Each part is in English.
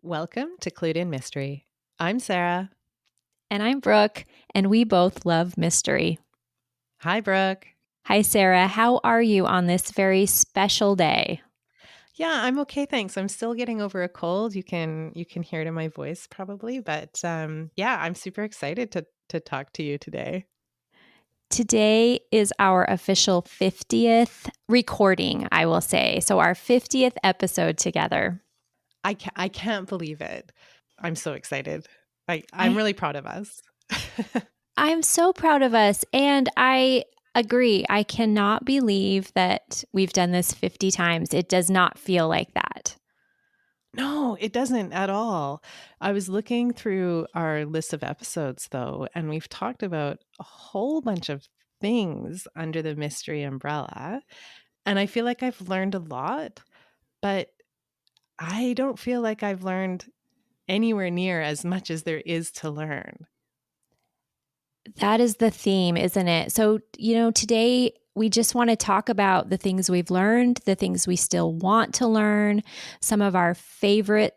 Welcome to Clued In Mystery. I'm Sara. And I'm Brooke, and we both love mystery. Hi, Brooke. Hi, Sara. How are you on this very special day? Yeah, I'm okay, thanks. I'm still getting over a cold. You can hear it in my voice probably, but yeah, I'm super excited to talk to you today. Today is our official 50th recording, I will say. So our 50th episode together. I can't believe it. I'm so excited. I'm I really proud of us. I'm so proud of us, and I agree. I cannot believe that we've done this 50 times. It does not feel like that. No, it doesn't at all. I was looking through our list of episodes, though, and we've talked about a whole bunch of things under the mystery umbrella. And I feel like I've learned a lot, but I don't feel like I've learned anywhere near as much as there is to learn. That is the theme, isn't it? So, today we just want to talk about the things we've learned, the things we still want to learn, some of our favorite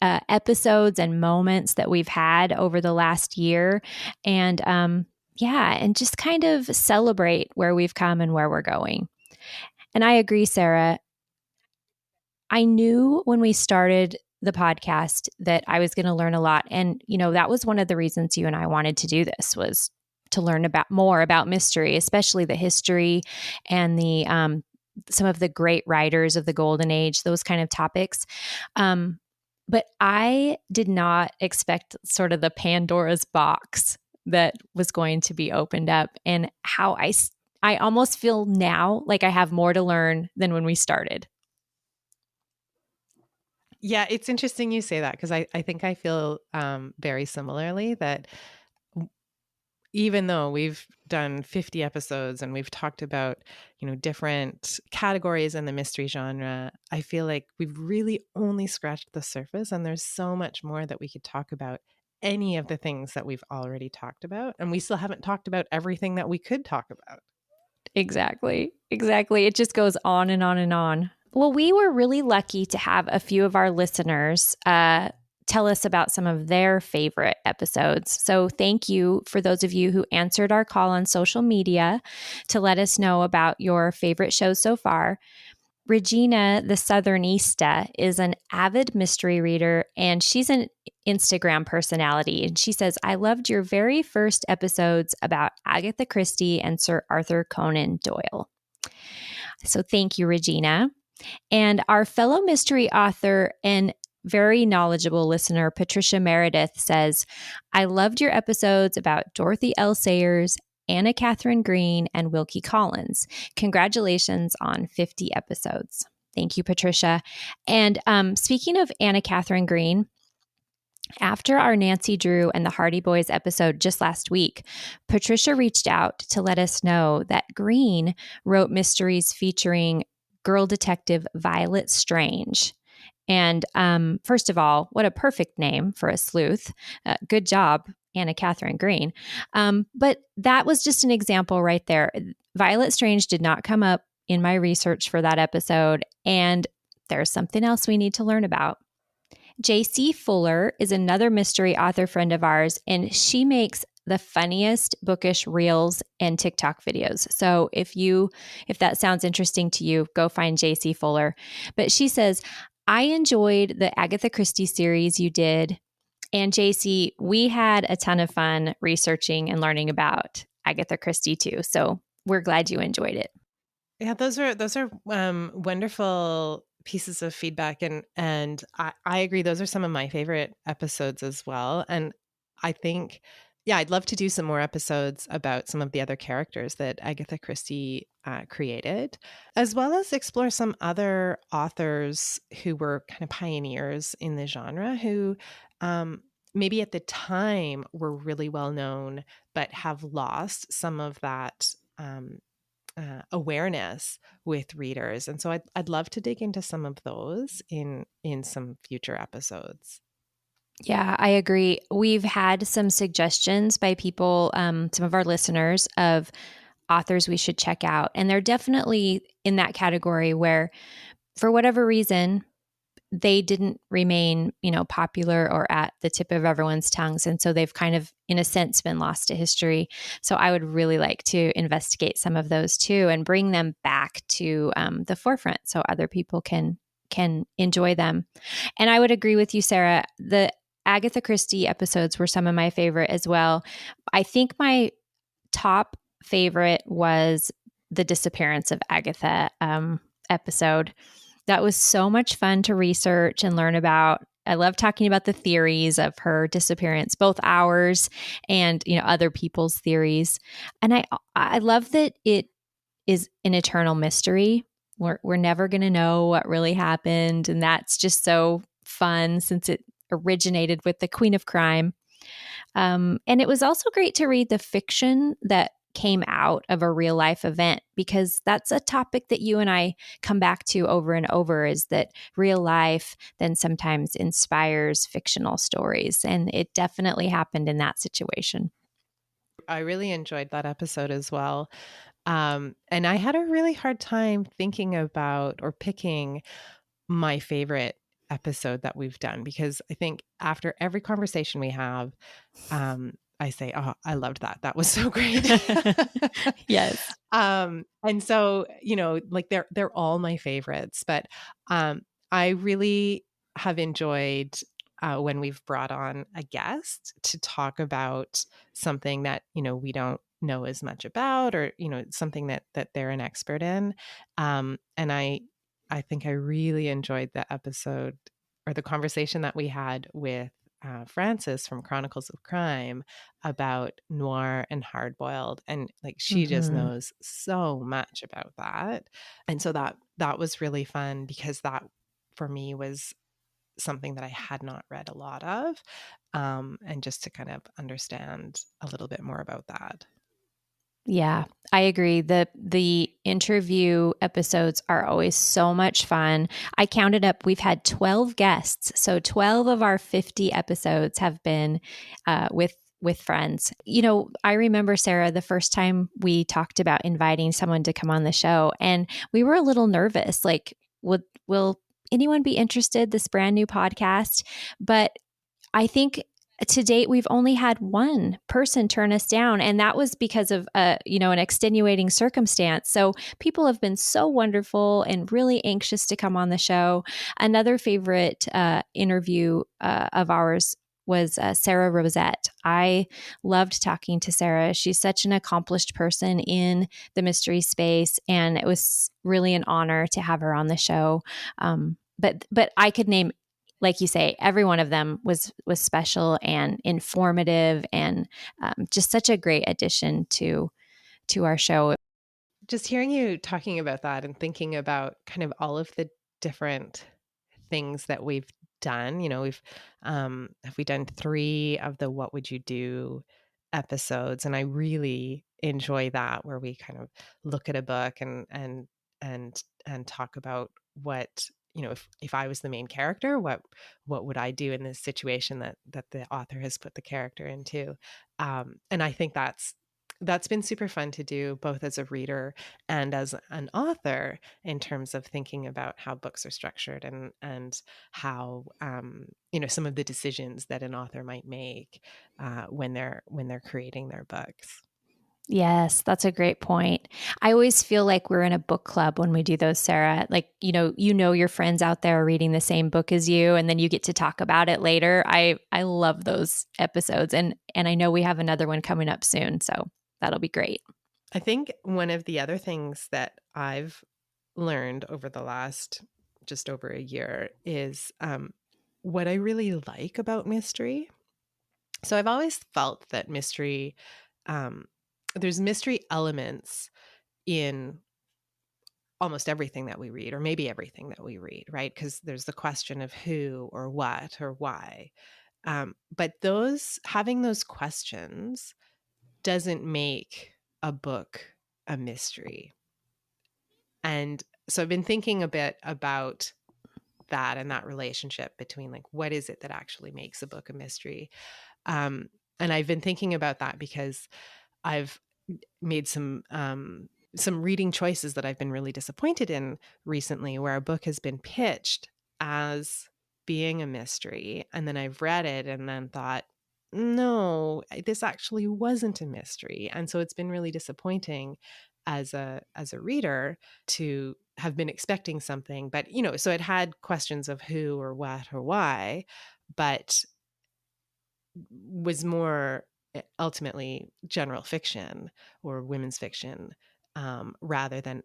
episodes and moments that we've had over the last year. And and just kind of celebrate where we've come and where we're going. And I agree, Sara. I knew when we started the podcast that I was going to learn a lot. And, that was one of the reasons you and I wanted to do this, was to learn more about mystery, especially the history and the some of the great writers of the golden age, those kind of topics. But I did not expect sort of the Pandora's box that was going to be opened up, and how I almost feel now like I have more to learn than when we started. Yeah, it's interesting you say that, because I think I feel very similarly, that even though we've done 50 episodes and we've talked about, different categories in the mystery genre, I feel like we've really only scratched the surface, and there's so much more that we could talk about any of the things that we've already talked about. And we still haven't talked about everything that we could talk about. Exactly. It just goes on and on and on. Well, we were really lucky to have a few of our listeners tell us about some of their favorite episodes. So thank you for those of you who answered our call on social media to let us know about your favorite shows so far. Regina, the Southernista, is an avid mystery reader, and she's an Instagram personality. And she says, I loved your very first episodes about Agatha Christie and Sir Arthur Conan Doyle. So thank you, Regina. And our fellow mystery author and very knowledgeable listener, Patricia Meredith, says, I loved your episodes about Dorothy L. Sayers, Anna Katharine Green, and Wilkie Collins. Congratulations on 50 episodes. Thank you, Patricia. And speaking of Anna Katharine Green, after our Nancy Drew and the Hardy Boys episode just last week, Patricia reached out to let us know that Green wrote mysteries featuring girl detective Violet Strange. And first of all, what a perfect name for a sleuth. Good job, Anna Katharine Green. But that was just an example right there. Violet Strange did not come up in my research for that episode, and there's something else we need to learn about. JC Fuller is another mystery author friend of ours, and she makes the funniest bookish reels and TikTok videos. So if that sounds interesting to you, go find JC Fuller. But she says, I enjoyed the Agatha Christie series you did. And JC, we had a ton of fun researching and learning about Agatha Christie too. So we're glad you enjoyed it. Yeah, those are wonderful pieces of feedback, and I agree. Those are some of my favorite episodes as well. And I think, yeah, I'd love to do some more episodes about some of the other characters that Agatha Christie created, as well as explore some other authors who were kind of pioneers in the genre, who maybe at the time were really well known, but have lost some of that awareness with readers. And so I'd love to dig into some of those in some future episodes. Yeah, I agree. We've had some suggestions by people, some of our listeners, of authors we should check out. And they're definitely in that category where, for whatever reason, they didn't remain, popular or at the tip of everyone's tongues. And so they've kind of, in a sense, been lost to history. So I would really like to investigate some of those too and bring them back to the forefront so other people can enjoy them. And I would agree with you, Sarah. The Agatha Christie episodes were some of my favorite as well. I think my top favorite was the disappearance of Agatha episode. That was so much fun to research and learn about. I love talking about the theories of her disappearance, both ours and other people's theories. And I love that it is an eternal mystery. We're never going to know what really happened, and that's just so fun since it originated with the Queen of Crime. And it was also great to read the fiction that came out of a real life event, because that's a topic that you and I come back to over and over, is that real life then sometimes inspires fictional stories. And it definitely happened in that situation. I really enjoyed that episode as well. And I had a really hard time thinking about or picking my favorite episode that we've done, because I think after every conversation we have, I say, "Oh, I loved that. That was so great." Yes. And so, like they're all my favorites, but I really have enjoyed when we've brought on a guest to talk about something that, we don't know as much about, or, something that they're an expert in. And I think I really enjoyed the episode or the conversation that we had with Frances from Chronicles of Crime about Noir and Hardboiled, and like she just Mm-hmm. knows so much about that, and so that was really fun, because that for me was something that I had not read a lot of, and just to kind of understand a little bit more about that. Yeah, I agree. The interview episodes are always so much fun. I counted up, we've had 12 guests. So 12 of our 50 episodes have been with friends. I remember, Sarah, the first time we talked about inviting someone to come on the show, and we were a little nervous, like, will anyone be interested, this brand new podcast? But I think to date we've only had one person turn us down, and that was because of an extenuating circumstance. So people have been so wonderful and really anxious to come on the show. Another favorite interview of ours was Sara Rosett. I loved talking to Sara. She's such an accomplished person in the mystery space, and it was really an honor to have her on the show. But I could name, like you say, every one of them was special and informative, and just such a great addition to our show. Just hearing you talking about that and thinking about kind of all of the different things that we've done, we've have we done 3 of the What Would You Do episodes, and I really enjoy that, where we kind of look at a book and talk about what, if I was the main character, what would I do in this situation that the author has put the character into. And I think that's been super fun to do, both as a reader and as an author, in terms of thinking about how books are structured, and how some of the decisions that an author might make when they're creating their books. Yes, that's a great point. I always feel like we're in a book club when we do those, Sarah. Like, your friends out there are reading the same book as you, and then you get to talk about it later. I love those episodes, and I know we have another one coming up soon, so that'll be great. I think one of the other things that I've learned over the last just over a year is what I really like about mystery. So I've always felt that mystery, um, there's mystery elements in almost everything that we read, or maybe everything that we read, right? Because there's the question of who or what or why. But having those questions doesn't make a book a mystery. And so I've been thinking a bit about that, and that relationship between, like, what is it that actually makes a book a mystery? Um, and I've been thinking about that because I've made some reading choices that I've been really disappointed in recently, where a book has been pitched as being a mystery. And then I've read it and then thought, no, this actually wasn't a mystery. And so it's been really disappointing as a reader to have been expecting something, but so it had questions of who or what or why, but was more ultimately general fiction or women's fiction, rather than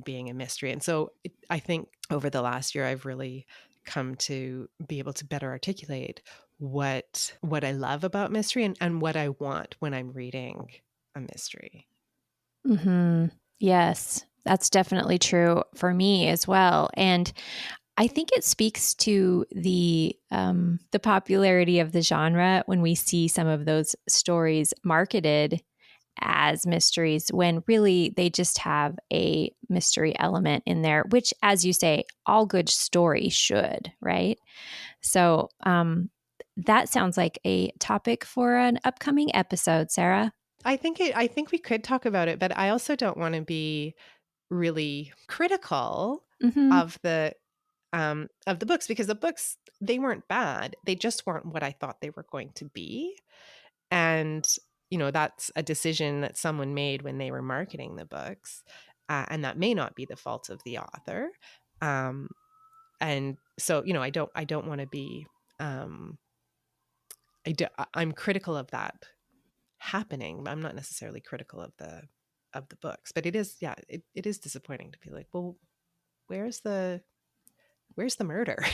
being a mystery. And so I think over the last year, I've really come to be able to better articulate what I love about mystery and what I want when I'm reading a mystery. Mm-hmm. Yes, that's definitely true for me as well. And I think it speaks to the popularity of the genre when we see some of those stories marketed as mysteries when really they just have a mystery element in there, which, as you say, all good stories should, right? So that sounds like a topic for an upcoming episode, Sarah. I think we could talk about it, but I also don't want to be really critical Mm-hmm. of the books, because the books, they weren't bad. They just weren't what I thought they were going to be. And, that's a decision that someone made when they were marketing the books. And that may not be the fault of the author. Um, and so, I don't want to be, um, I'm critical of that happening, but I'm not necessarily critical of the books. But it is, yeah, it is disappointing to be like, well, where's the murder?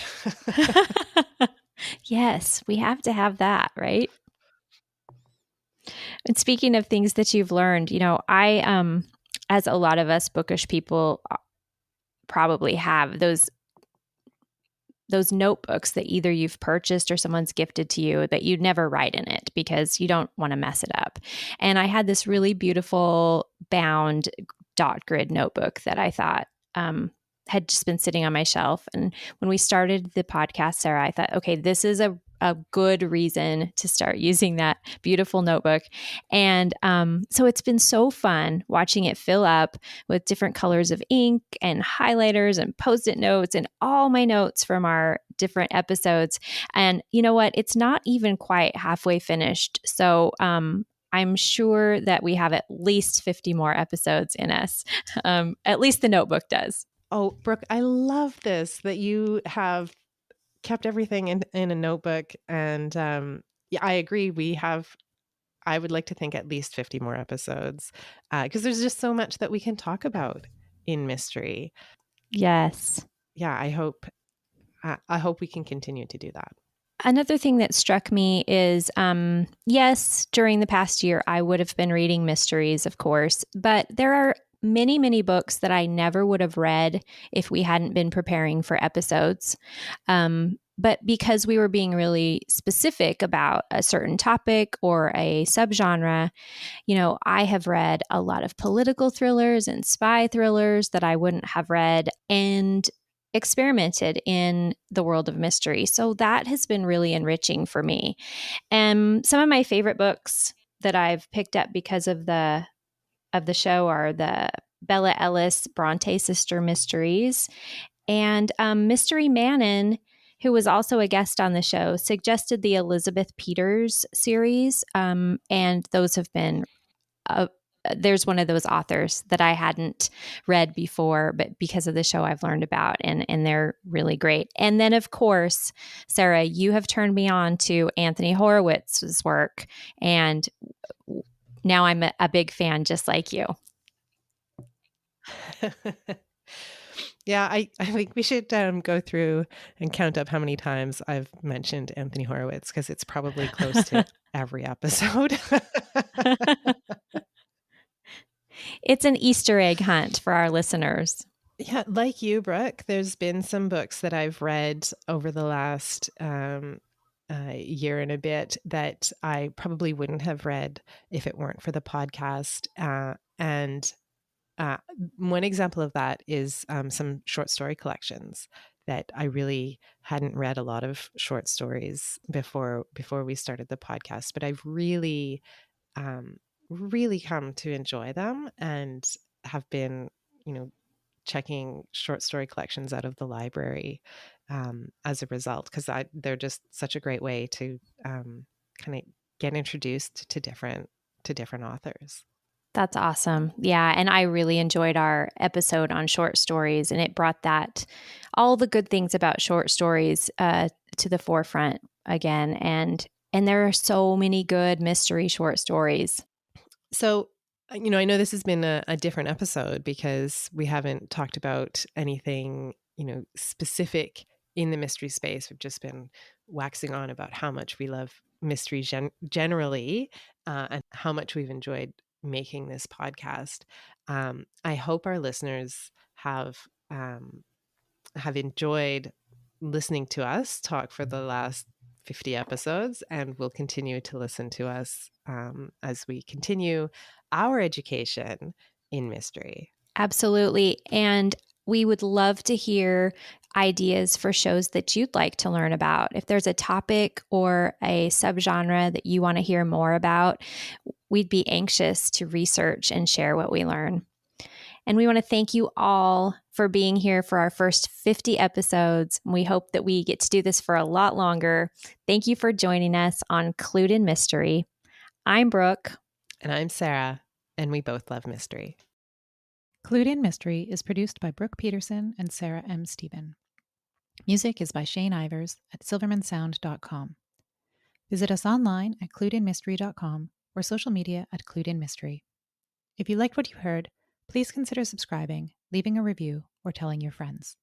Yes, we have to have that, right? And speaking of things that you've learned, I as a lot of us bookish people probably have those notebooks that either you've purchased or someone's gifted to you that you never write in it because you don't want to mess it up. And I had this really beautiful bound dot grid notebook that I thought had just been sitting on my shelf. And when we started the podcast, Sarah, I thought, okay, this is a good reason to start using that beautiful notebook. And so it's been so fun watching it fill up with different colors of ink and highlighters and post-it notes and all my notes from our different episodes. And you know what? It's not even quite halfway finished. So I'm sure that we have at least 50 more episodes in us. At least the notebook does. Oh, Brooke, I love this that you have kept everything in a notebook. And yeah, I agree. I would like to think at least 50 more episodes, because there's just so much that we can talk about in mystery. Yes. Yeah, I hope we can continue to do that. Another thing that struck me is yes, during the past year, I would have been reading mysteries, of course, but there are many, many books that I never would have read if we hadn't been preparing for episodes. But because we were being really specific about a certain topic or a subgenre, I have read a lot of political thrillers and spy thrillers that I wouldn't have read and experimented in the world of mystery. So that has been really enriching for me. And some of my favorite books that I've picked up because of the show are the Bella Ellis Bronte sister mysteries, and Mystery Mannon, who was also a guest on the show, suggested the Elizabeth Peters series, and those have been there's one of those authors that I hadn't read before, but because of the show I've learned about, and they're really great. And then, of course, Sarah, you have turned me on to Anthony Horowitz's work, and now I'm a big fan just like you. Yeah, I think we should go through and count up how many times I've mentioned Anthony Horowitz, because it's probably close to every episode. It's an Easter egg hunt for our listeners. Yeah, like you, Brooke, there's been some books that I've read over the last year and a bit that I probably wouldn't have read if it weren't for the podcast. And one example of that is some short story collections that I really hadn't read a lot of short stories before we started the podcast, but I've really really come to enjoy them, and have been, checking short story collections out of the library as a result, because they're just such a great way to kind of get introduced to different authors. That's awesome. Yeah. And I really enjoyed our episode on short stories, and it brought all the good things about short stories to the forefront again. And there are so many good mystery short stories. So, I know this has been a different episode because we haven't talked about anything, specific in the mystery space. We've just been waxing on about how much we love mystery generally, and how much we've enjoyed making this podcast. I hope our listeners have enjoyed listening to us talk for the last 50 episodes, and will continue to listen to us as we continue our education in mystery. Absolutely. And we would love to hear ideas for shows that you'd like to learn about. If there's a topic or a subgenre that you want to hear more about, we'd be anxious to research and share what we learn. And we want to thank you all for being here for our first 50 episodes. We hope that we get to do this for a lot longer. Thank you for joining us on Clued in Mystery. I'm Brooke. And I'm Sara, and we both love mystery. Clued in Mystery is produced by Brooke Peterson and Sarah M. Stephen. Music is by Shane Ivers at silvermansound.com. Visit us online at cluedinmystery.com or social media at Clued in Mystery. If you liked what you heard, please consider subscribing, leaving a review, or telling your friends.